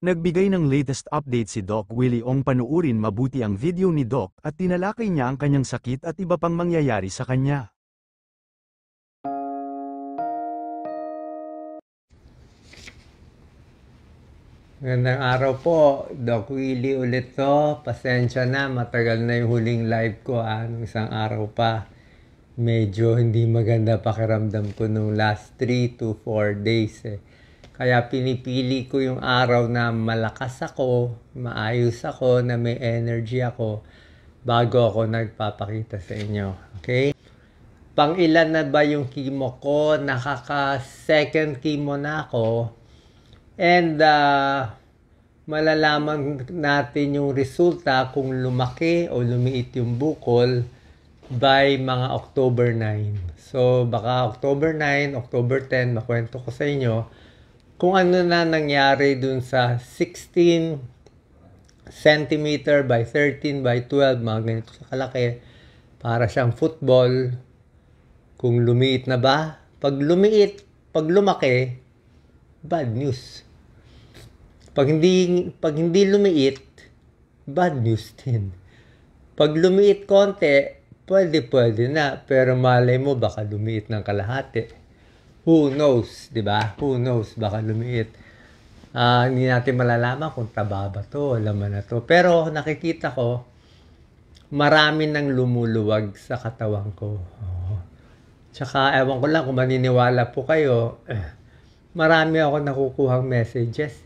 Nagbigay ng latest update si Doc Willie Ong. Panuurin mabuti ang video ni Doc at tinalakay niya ang kanyang sakit at iba pang mangyayari sa kanya. Magandang araw po, Doc Willie ulit to. Pasensya na, matagal na yung huling live ko nung isang araw pa. Medyo hindi maganda pakiramdam ko nung last 3 to 4 days Kaya pinipili ko yung araw na malakas ako, maayos ako, na may energy ako bago ako nagpapakita sa inyo. Okay? Pang-ilan na ba yung chemo ko? Nakaka-second chemo na ako. And malalaman natin yung resulta kung lumaki o lumiit yung bukol by mga October 9. So baka October 9, October 10, makwento ko sa inyo kung ano na nangyari dun sa 16 cm by 13 by 12, mga ganito sa kalaki. Para siyang football. Kung lumiit na ba? Pag lumiit, pag lumaki, bad news. Pag hindi lumiit, bad news din. Pag lumiit konti, pwede na. Pero malay mo, baka lumiit ng kalahati. Who knows, di ba? Who knows, baka lumiit. Hindi natin malalaman kung taba ba to, laman na to. Pero nakikita ko, marami nang lumuluwag sa katawan ko. Tsaka, ewan ko lang kung maniniwala po kayo, marami ako nakukuhang messages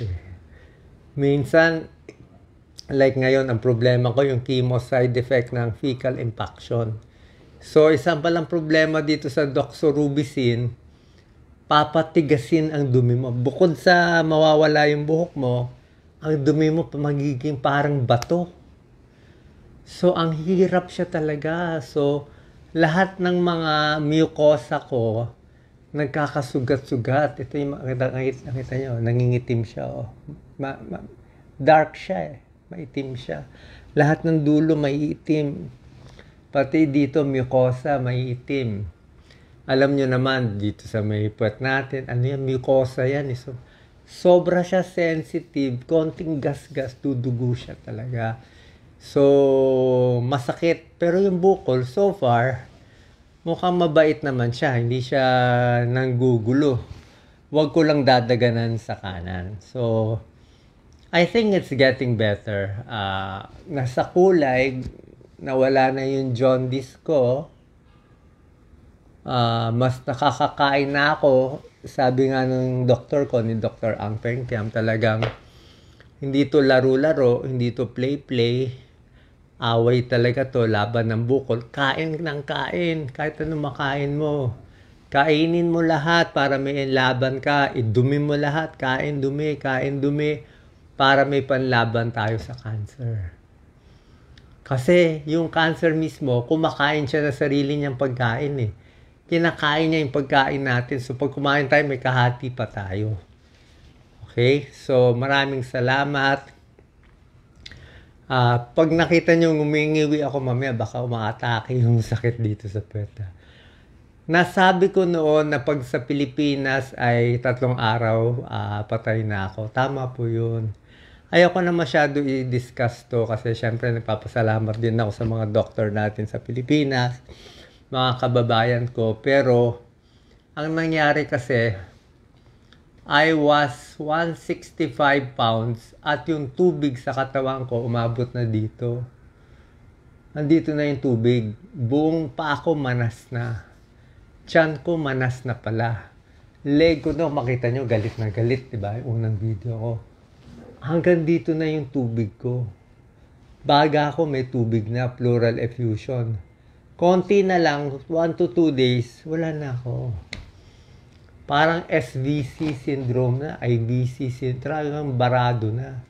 Minsan, like ngayon, ang problema ko yung chemo side effect ng fecal impaction. So, isang palang problema dito sa doxorubicin, papatigasin ang dumi mo. Bukod sa mawawala yung buhok mo, ang dumi mo magiging parang bato. So, ang hirap siya talaga. So, lahat ng mga mucosa ko, nagkakasugat-sugat. Ito yung nakita nyo, nangingitim siya. Dark siya maitim siya. Lahat ng dulo maiitim. Pati dito mucosa maiitim. Alam nyo naman, dito sa may puwet natin, ano yan, mucosa yan. So, sobra siya sensitive, konting gas-gas, dudugo siya talaga. So, masakit. Pero yung bukol, so far, mukhang mabait naman siya. Hindi siya nanggugulo. Huwag ko lang dadaganan sa kanan. So, I think it's getting better. Nasa kulay, nawala na yung jaundice ko. Mas nakakakain na ako. Sabi nga ng doktor ko, ni Dr. Ang Peng Tiam, talagang hindi to laro-laro, hindi to play-play. Away talaga to, laban ng bukol. Kain ng kain, kahit ano makain mo. Kainin mo lahat para may laban ka. Idumi mo lahat, kain dumi, para may panlaban tayo sa cancer. Kasi yung cancer mismo, kumakain siya sa sarili niyang pagkain Kinakain niya yung pagkain natin. So, pag kumain tayo, may kahati pa tayo. Okay? So, maraming salamat. Pag nakita niyo ngumingiwi ako mamaya, baka umaatake yung sakit dito sa puweta. Nasabi ko noon na pag sa Pilipinas ay 3 araw, patay na ako. Tama po yun. Ayoko na masyado i-discuss to kasi syempre nagpapasalamat din ako sa mga doktor natin sa Pilipinas, mga kababayan ko. Pero, ang nangyari kasi, I was 165 pounds at yung tubig sa katawan ko umabot na dito. Nandito na yung tubig. Buong pa ako manas na. Tiyan ko manas na pala. Leg ko makita nyo, galit na galit, diba? Yung unang video ko. Hanggang dito na yung tubig ko. Baga ako may tubig na, pleural effusion. Konti na lang, 1 to 2 days, wala na ako. Parang SVC syndrome na, IVC syndrome, talagang barado na.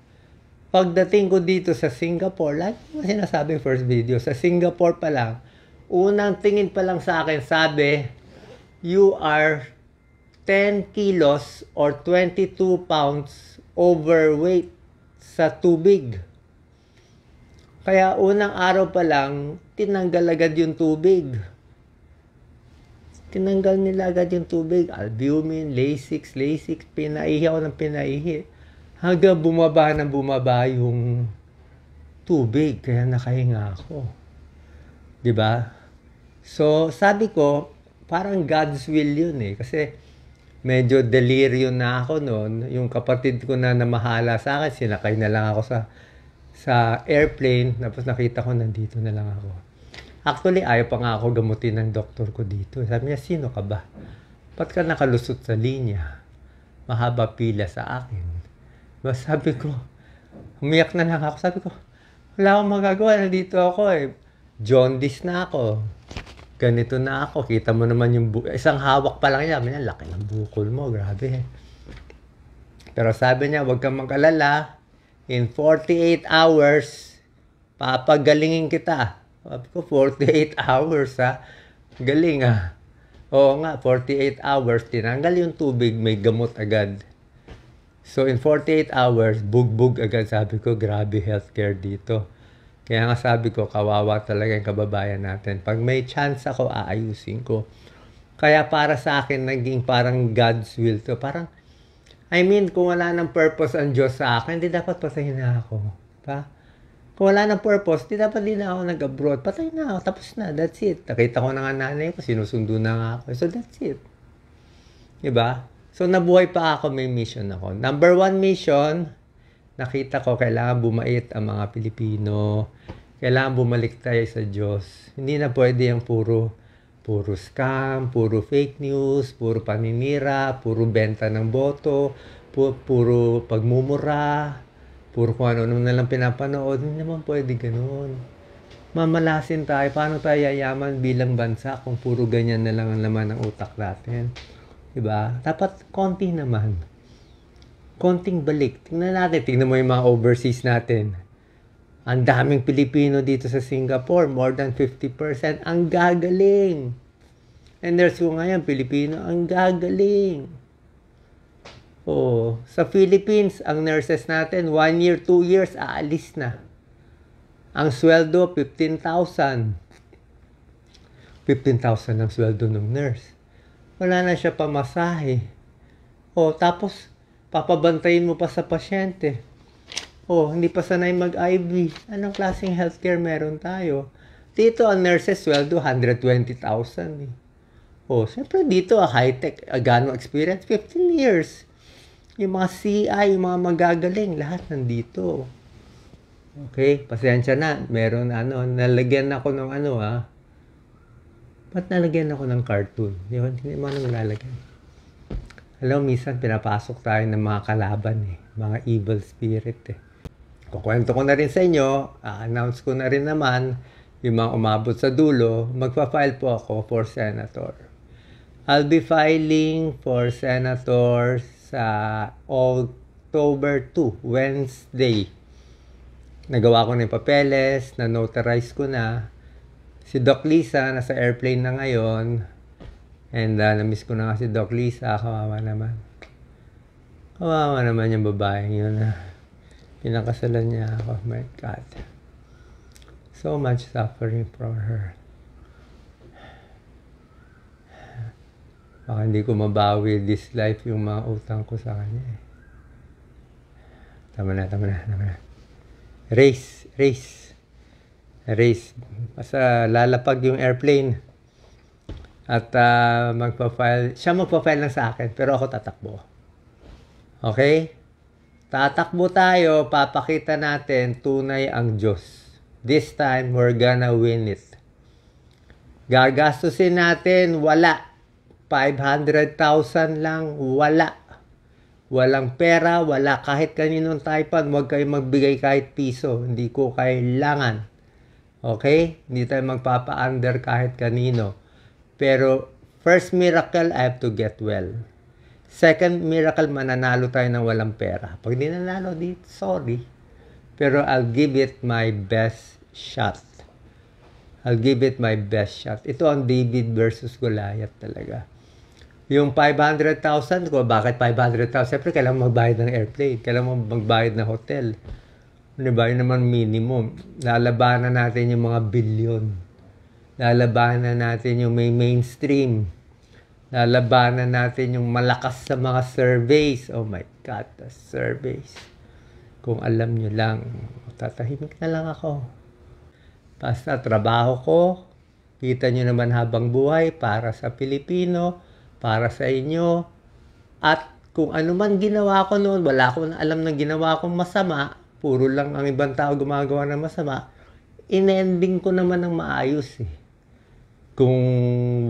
Pagdating ko dito sa Singapore, like mo sinasabi first video, sa Singapore pa lang, unang tingin pa lang sa akin, sabi, you are 10 kilos or 22 pounds overweight sa tubig. Kaya unang araw pa lang, tinanggal agad yung tubig. Tinanggal nila agad yung tubig. Albumin, Lasix, pinaihi ako ng pinaihi. Hanggang bumaba ng bumaba yung tubig, kaya nakahinga ako. 'Di ba? So, sabi ko, parang God's will yun eh. Kasi medyo delirium na ako noon. Yung kapatid ko na namahala sa akin, sinakay na lang ako sa airplane. Tapos nakita ko, nandito na lang ako. Actually, ayaw pa nga ako gamutin ng doktor ko dito. Sabi niya, sino ka ba? Ba't ka nakalusot sa linya? Mahaba pila sa akin. Mas sabi ko, umiyak na lang ako. Sabi ko, wala akong magagawa. Nandito ako eh. Jaundice na ako. Ganito na ako. Kita mo naman yung isang hawak pa lang niya. May laki ng bukol mo. Grabe. Pero sabi niya, huwag kang mag-alala. In 48 hours, papagalingin kita. Sabi ko, 48 hours ha? Galing ah. Oo nga, 48 hours. Tinanggal yung tubig, may gamot agad. So in 48 hours, bugbog agad. Sabi ko, grabe healthcare dito. Kaya nga sabi ko, kawawa talaga yung kababayan natin. Pag may chance ako, aayusin ko. Kaya para sa akin, naging parang God's will to. Parang, kung wala ng purpose ang Diyos sa akin, hindi dapat patayin na ako. Diba? Kung wala ng purpose, hindi dapat din ako nag-abroad. Patayin na ako, tapos na, that's it. Nakita ko na nga nanay ko, sinusundo na nga ako. So that's it. Diba? So nabuhay pa ako, may mission ako. Number 1 mission, nakita ko, kailangan bumait ang mga Pilipino. Kailangan bumalik tayo sa Diyos. Hindi na pwede yung puro scam, puro fake news, puro paninira, puro benta ng boto, puro pagmumura, puro kung ano na lang pinapanood. Hindi naman pwede ganun. Mamalasin tayo. Paano tayo yayaman bilang bansa kung puro ganyan na lang ang laman ng utak natin? Diba? Dapat konti naman. Konting balik. Tingnan mo yung mga overseas natin. Ang daming Pilipino dito sa Singapore, more than 50%. Ang gagaling. And there's yung ngayon, Pilipino, ang gagaling. Oh, sa Philippines, ang nurses natin, 1 year, 2 years, aalis na. Ang sweldo, 15,000. 15,000 ang sweldo ng nurse. Wala na siya pamasahe. Oh, tapos, papabantayin mo pa sa pasyente. Oh, hindi pa sanay mag-IV. Anong klaseng healthcare meron tayo? Dito, ang nurses sweldo, 120,000 eh. Oh, siyempre dito, high-tech, gano'ng experience, 15 years. Yung mga CI, yung mga magagaling, lahat nandito. Okay, pasensya na. Meron, nalagyan ako ng Ba't nalagyan ako ng cartoon? Hindi mo nalalagyan. Alam, minsan pinapasok tayo ng mga kalaban eh. Mga evil spirit eh. Kukwento ko na rin sa inyo, announce ko na rin naman, yung mga umabot sa dulo, magpa-file po ako for senator. I'll be filing for senator sa October 2, Wednesday. Nagawa ko na yung papeles, na-notarize ko na. Si Doc Lisa, nasa airplane na ngayon. And na-miss ko na nga si Doc Lisa, kawawa naman. Kawawa naman yung babaeng yun pinakasalan niya ako. Oh my God. So much suffering for her. Baka hindi ko mabawi this life yung mga utang ko sa kanya eh. Tama na. Race. Basta lalapag yung airplane. At siya magpa-file lang sa akin, pero ako tatakbo. Okay? Tatakbo tayo, papakita natin tunay ang Diyos. This time, we're gonna win it. Gagastusin natin, wala. 500,000 lang, wala. Walang pera, wala kahit kaninong taipan, huwag kayo magbigay kahit piso. Hindi ko kailangan. Okay? Hindi tayo magpapa-under kahit kanino. Pero, first miracle, I have to get well. Second miracle, mananalo tayo ng walang pera. Pag di nanalo, sorry. Pero I'll give it my best shot. Ito ang David versus Goliath talaga. Yung 500,000 ko, bakit 500,000? Siyempre, kailangan magbayad ng airplane. Kailangan magbayad ng hotel. Diba? Yun naman minimum. Lalabanan natin yung mga billion. Lalabanan natin yung may mainstream. Lalabanan natin yung malakas sa mga surveys. Oh my CAT surveys. Kung alam nyo lang, tatahimik na lang ako. Basta trabaho ko, kita nyo naman habang buhay para sa Pilipino, para sa inyo. At kung ano man ginawa ko noon, wala akong alam na ginawa kong masama, puro lang ang ibang tao gumagawa ng masama, in-ending ko naman ng maayos eh. Kung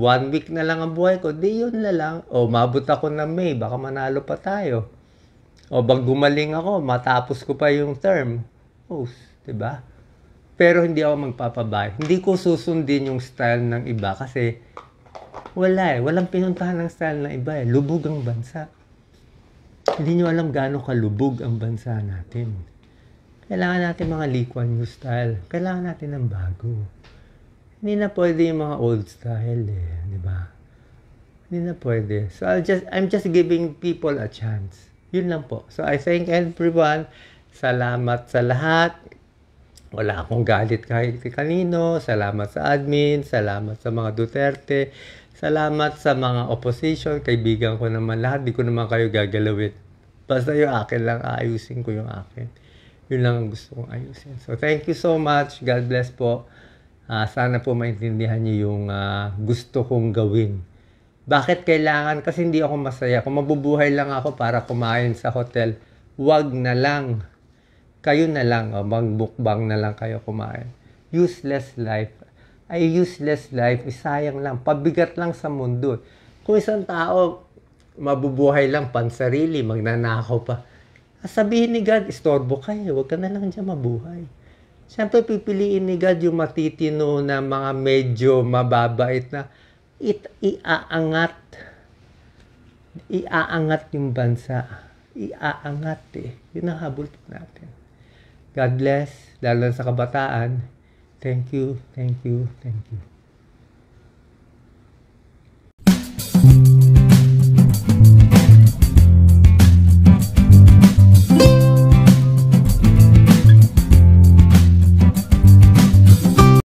1 week na lang ang buhay ko, di yun na lang. O mabot ako ng May, baka manalo pa tayo. O bang gumaling ako, matapos ko pa yung term. Oh, diba? Pero hindi ako magpapabahay. Hindi ko susundin yung style ng iba kasi wala eh. Walang pinuntahan ng style ng iba eh. Lubog ang bansa. Hindi nyo alam gaano kalubog ang bansa natin. Kailangan natin mga Lee Kuan Yew style. Kailangan natin ng bago. Hindi na pwede yung mga old style eh. Diba? Hindi na pwede. So I'm just giving people a chance. Yun lang po. So I thank everyone. Salamat sa lahat. Wala akong galit kahit kanino. Salamat sa admin. Salamat sa mga Duterte. Salamat sa mga opposition. Kaibigan ko naman lahat. Di ko naman kayo gagalawin. Basta yung akin lang. Ayusin ko yung akin. Yun lang ang gusto kong ayusin. So thank you so much. God bless po. Sana po maintindihan niyo yung gusto kong gawin. Bakit kailangan? Kasi hindi ako masaya. Kung mabubuhay lang ako para kumain sa hotel, wag na lang. Kayo na lang. Magbukbang na lang kayo kumain. Useless life. Ay, useless life. Sayang lang. Pabigat lang sa mundo. Kung isang tao, mabubuhay lang pansarili, magnanakaw pa. Sabihin ni God, istorbo kayo. Wag ka na lang dyan mabuhay. Siyempre, pipiliin ni God yung matitino na mga medyo mababait na iaangat yung bansa. Iaangat eh. Yun ang habol natin. God bless, lalo sa kabataan. Thank you, thank you, thank you.